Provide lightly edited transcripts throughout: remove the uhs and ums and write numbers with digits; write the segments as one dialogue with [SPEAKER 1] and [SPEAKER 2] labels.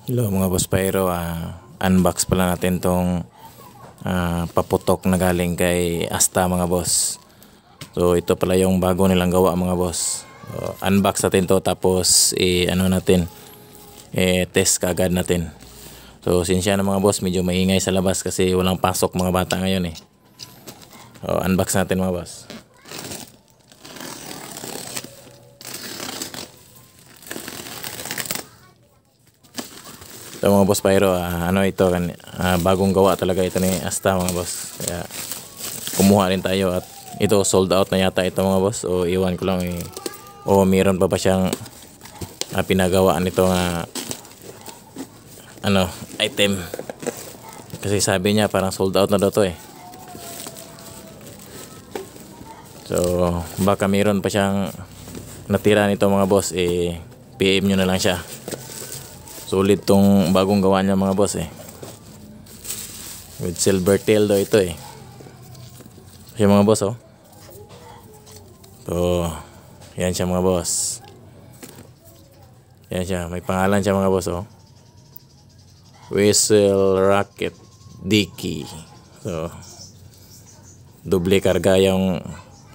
[SPEAKER 1] Hello mga boss Pyro, unbox pala natin tong paputok na galing kay Asta mga boss. So ito pala yung bago nilang gawa mga boss. So, unbox natin to tapos test kaagad natin. So sinsya na mga boss, medyo maingay sa labas kasi walang pasok mga bata ngayon eh. So unbox natin mga boss. So mga boss Pyro, bagong gawa talaga ito ni Asta mga boss. Kaya kumuha rin tayo at ito sold out na yata ito mga boss. O iwan ko lang o meron pa siyang pinagawa nito item. Kasi sabi niya parang sold out na daw to eh. So baka meron pa siyang natira nito mga boss, PM nyo na lang siya. Solid tong bagong gawa niya mga boss eh. With silver tail daw ito eh. Kasi mga boss oh. So, yan siya mga boss. Yan siya, may pangalan siya mga boss oh. Whistle Rocket Dicky. So, doble karga yung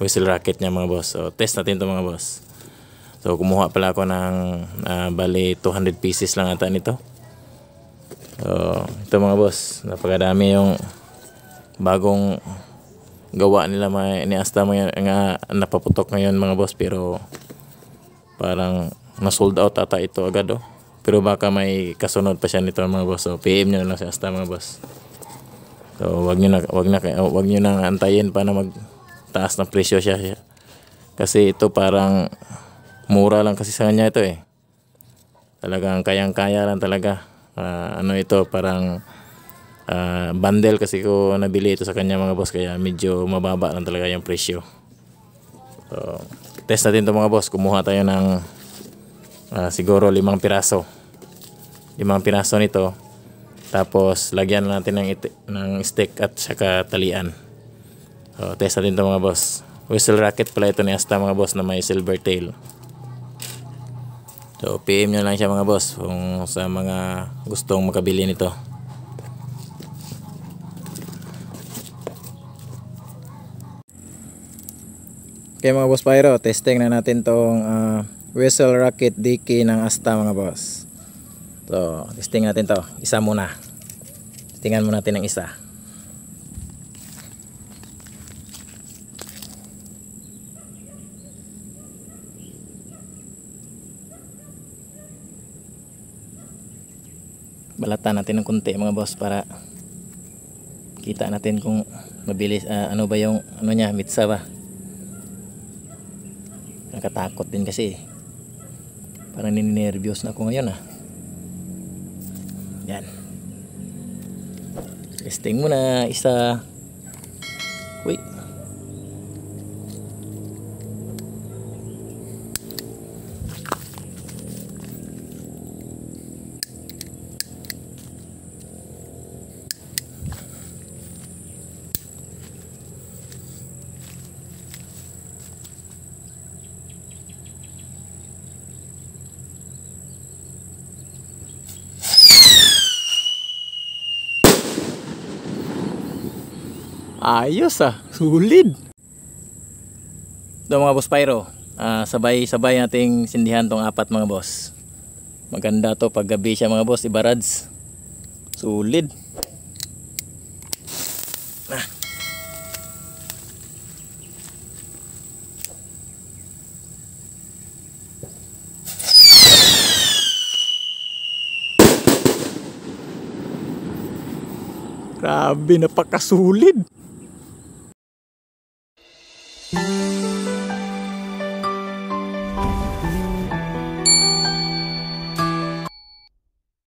[SPEAKER 1] whistle rocket niya mga boss. So, test natin to mga boss. So kumuha pala ako ng bali 200 pieces lang ata nito. So ito mga boss, napakadami yung bagong gawa nila ni Asta nga napaputok ngayon mga boss, pero parang na-sold out ata ito agad oh. Pero baka may kasunod pa siya nito mga boss. So PM nyo lang si Asta mga boss. So wag nyo nang antayin pa na magtaas ng presyo siya. Kasi ito parang mura lang kasi sa kanya ito eh. Talagang kayang-kaya lang talaga. Ito parang bundle kasi ko nabili ito sa kanya mga boss, kaya medyo mababa lang talaga yung presyo. So test natin ito mga boss. Kumuha tayo ng siguro 5 piraso. 5 piraso nito. Tapos lagyan natin ng stick at saka talian. So test natin ito mga boss. Whistle rocket pala ito ni Asta mga boss na may silver tail. So PM nyo lang siya mga boss kung sa mga gustong makabili nito. Okay mga boss Pyro, testing na natin tong Whistle Rocket Dicky ng Asta mga boss. So testing natin to, isa muna. Testingan muna natin ng isa. Balatan natin ng konti mga boss para kita natin kung mabilis ano ba yung niya, mitsa ba. Nakatakot din kasi parang ninenervyos na ako ngayon yan, testing muna isa. Uy, ayos sulit. Ito mga boss Pyro, sabay nating sindihan tong 4 mga boss. Maganda to pag gabi siya mga boss, ibarads. Sulit. Grabe, napakasulit.